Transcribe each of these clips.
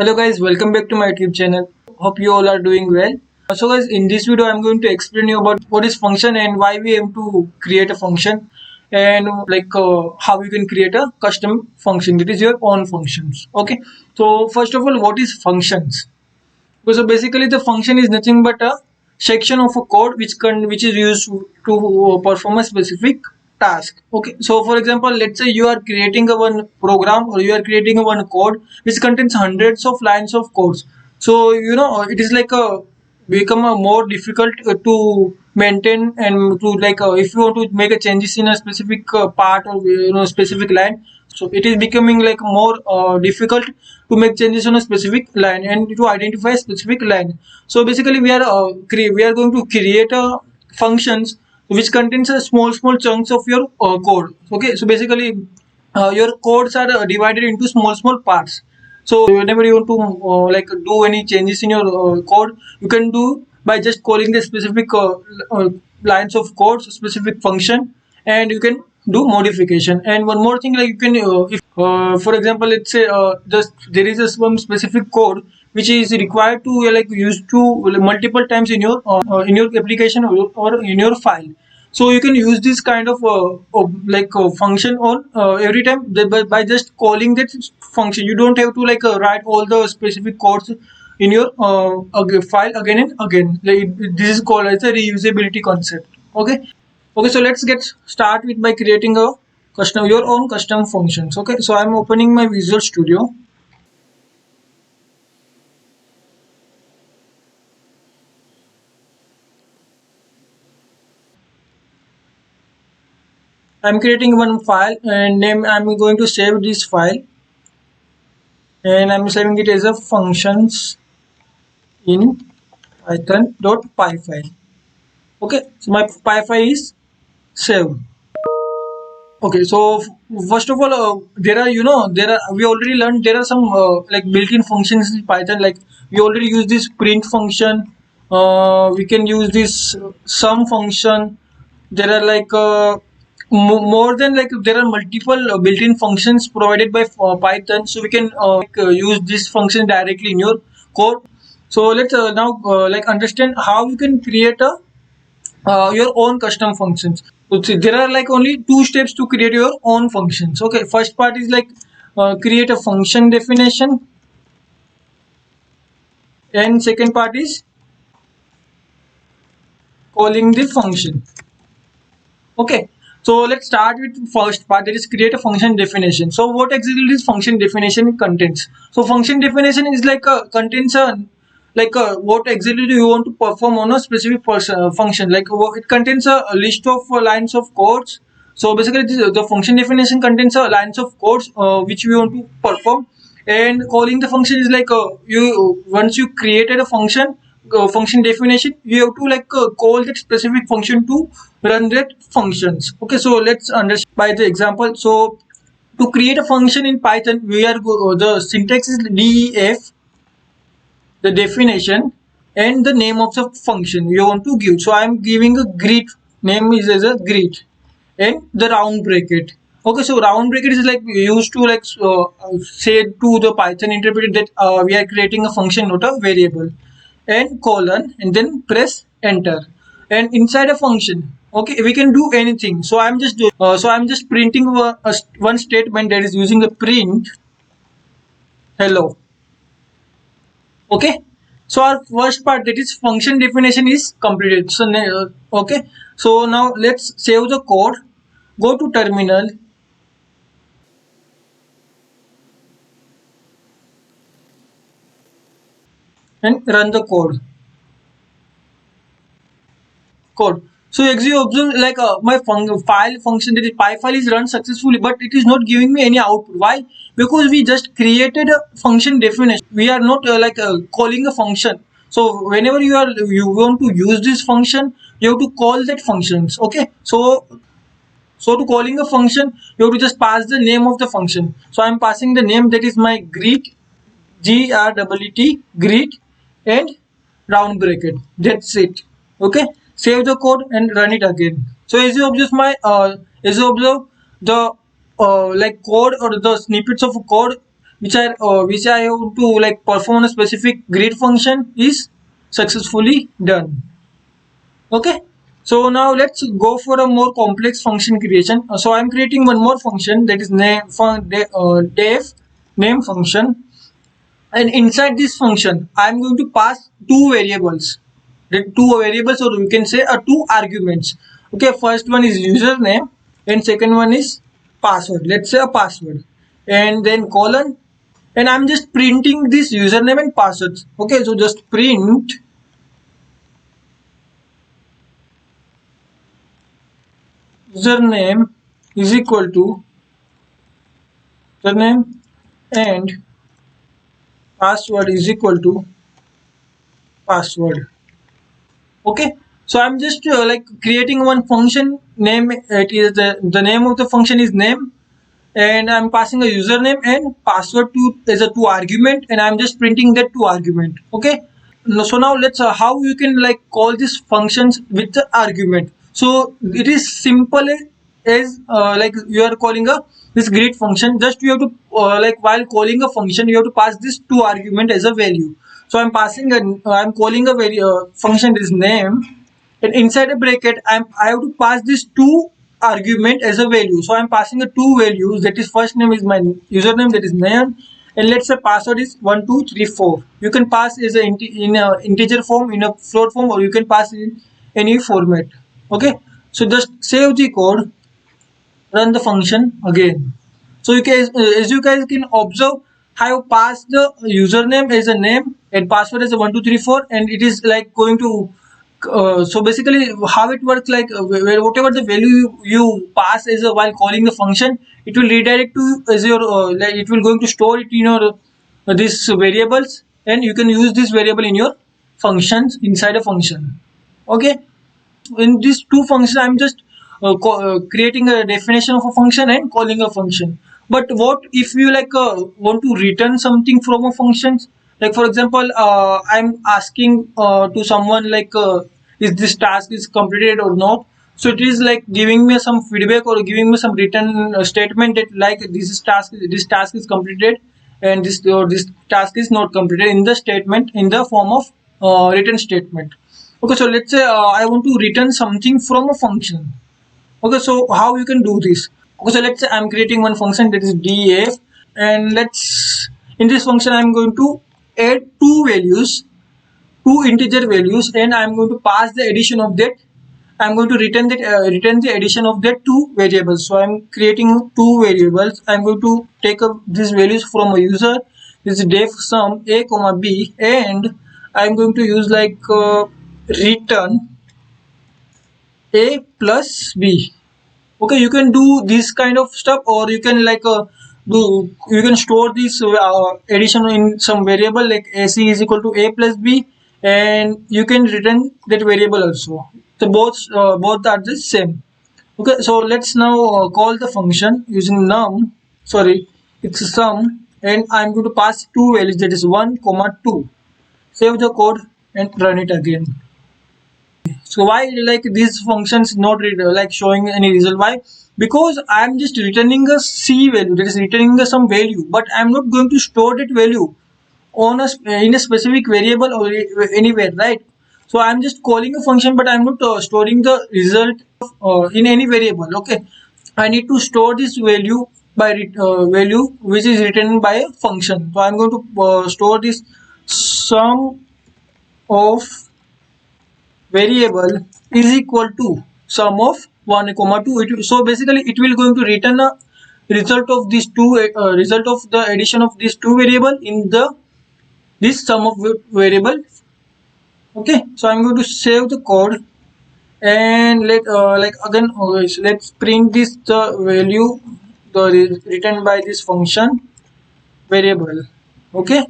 Hello guys, welcome back to my YouTube channel. Hope you all are doing well. So guys, in this video I'm going to explain you about what is function and why we aim to create a function, and how you can create a custom function that is your own functions. Okay. So first of all, what is functions? So basically the function is nothing but a section of a code which is used to perform a specific task. Okay, so for example, let's say you are creating a one program or you are creating a one code which contains hundreds of lines of codes. So it is like a become a more difficult to maintain, and to if you want to make a changes in a specific part or specific line, so it is becoming like more difficult to make changes on a specific line and to identify a specific line. So basically we are going to create a functions which contains a small chunks of your code. Okay, so basically your codes are divided into small parts. So whenever you want to do any changes in your code, you can do by just calling the specific lines of code, specific function, and you can do modification. And one more thing, like you can if for example, let's say just there is a some specific code which is required to use to multiple times in your application, or in your file. So you can use this kind of function on every time by just calling that function. You don't have to write all the specific codes in your file again and again. This is called as a reusability concept. Okay. Okay, so let's get start with by creating a custom your own custom functions. Okay, so I'm opening my Visual Studio. I'm creating one file and name. I'm going to save this file, and I'm saving it as a functions in python.py file. Okay, so my py file is saved. Okay, so first of all, there are there are we already learned there are some built-in functions in Python. Like we already use this print function. We can use this sum function. There are more than there are multiple built-in functions provided by Python, so we can use this function directly in your code. So let's now understand how you can create a your own custom functions. So see, there are only two steps to create your own functions. Okay, first part is create a function definition, and second part is calling the function. Okay, so let's start with first part, that is create a function definition. So what exactly is function definition contains? So function definition is contains a what exactly do you want to perform on a specific function. It contains a list of lines of codes. So basically the function definition contains lines of codes which we want to perform, and calling the function is you once you created a function definition, you have to call that specific function to run that functions. Okay, so let's understand by the example. So to create a function in Python, we are the syntax is def, the definition, and the name of the function you want to give. So I am giving a greet, name is as a greet, and the round bracket. Okay, so round bracket is used to say to the Python interpreter that we are creating a function, not a variable, and colon, and then press enter. And inside a function, okay, we can do anything. So I'm just printing one statement that is using the print hello. Okay, so our first part, that is function definition, is completed. So okay, so now let's save the code, go to terminal, and run the code. So as you observe, my file function, that is py file, is run successfully, but it is not giving me any output. Why? Because we just created a function definition. We are not calling a function. So whenever you want to use this function, you have to call that functions. Okay, so to calling a function, you have to just pass the name of the function. So I'm passing the name, that is my greet, greet, greet, and round bracket. That's it. Okay, save the code and run it again. So as you observe the code or the snippets of code which I have to like perform a specific greet function is successfully done. Okay, so now let's go for a more complex function creation. So I'm creating one more function, that is def name function, and inside this function I'm going to pass two variables. The two variables, or you can say two arguments. Okay, first one is username and second one is password. Let's say a password, and then colon, and I'm just printing this username and passwords. Okay, so just print username is equal to username and password is equal to password. Okay, so I'm just like creating one function name. It is the name of the function is name, and I'm passing a username and password to as a two argument, and I'm just printing that two argument. Okay, so now let's how you can like call these functions with the argument. So it is simple as like you are calling a this greet function. Just you have to like while calling a function you have to pass this two argument as a value. So I'm calling a function is name, and inside a bracket I have to pass this two argument as a value. So I'm passing a two values, that is first name is my username, that is name, and let's say password is 1234. You can pass as in a integer form, in a float form, or you can pass in any format. Okay, so just save the code, run the function again. So you guys, as you guys can observe, I have passed the username as a name and password as a 1234, and it is like going to so basically how it works, like whatever the value you pass as a while calling the function, it will redirect to as your like it will going to store it in your these variables, and you can use this variable in your functions inside a function. Okay, in these two functions I'm just creating a definition of a function and calling a function. But what if you like want to return something from a function? Like for example I'm asking to someone like is this task is completed or not. So it is like giving me some feedback or giving me some written statement that like this task is completed, and this task is not completed in the statement in the form of written statement. Okay, so let's say I want to return something from a function. Okay, so how you can do this? Okay, so let's say I'm creating one function that is df, and let's in this function I'm going to add two values, two integer values, and I'm going to pass the addition of that. I'm going to return the addition of that two variables. So I'm creating two variables. I'm going to take up these values from a user. This is def sum a comma b, and I'm going to use like return a plus b. Okay, you can do this kind of stuff, or you can like you can store this addition in some variable like ac is equal to a plus b, and you can return that variable also. So both are the same. Okay, so let's now call the function using num, sorry, it's sum, and I'm going to pass two values, that is 1 comma 2. Save the code and run it again. So why like these functions not like showing any result? Why? Because I'm just returning a c value, that is returning some value, but I'm not going to store that value on in a specific variable or anywhere, right? So I'm just calling a function, but I'm not storing the result in any variable. Okay, I need to store this value by value which is written by a function. So I'm going to store this sum of variable is equal to sum of 1 comma 2. So basically it will going to return a result of these two result of the addition of these two variable in the this sum of variable. Okay, so I'm going to save the code, and let like again let's print this the value the written by this function variable. Okay,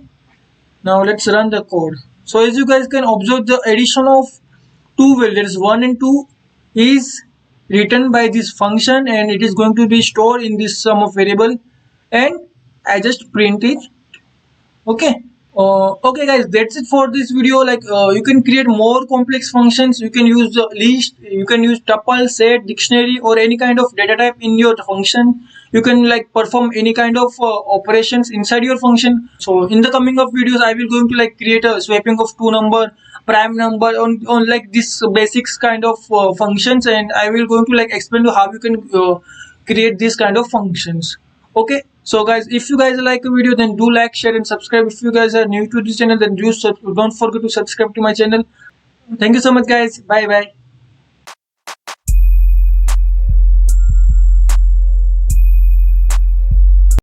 now let's run the code. So as you guys can observe, the addition of two values 1 and 2 is written by this function, and it is going to be stored in this sum of variable, and I just print it. Okay, okay guys, that's it for this video. Like you can create more complex functions. You can use list, you can use tuple, set, dictionary, or any kind of data type in your function. you can like perform any kind of operations inside your function. So in the coming of videos I will going to like create a swapping of two number, prime number, on like this basics kind of functions, and I will going to like explain you how you can create these kind of functions. Okay, so guys, if you guys like a video, then do like, share and subscribe. If you guys are new to this channel, then don't forget to subscribe to my channel. Thank you so much guys. Bye bye.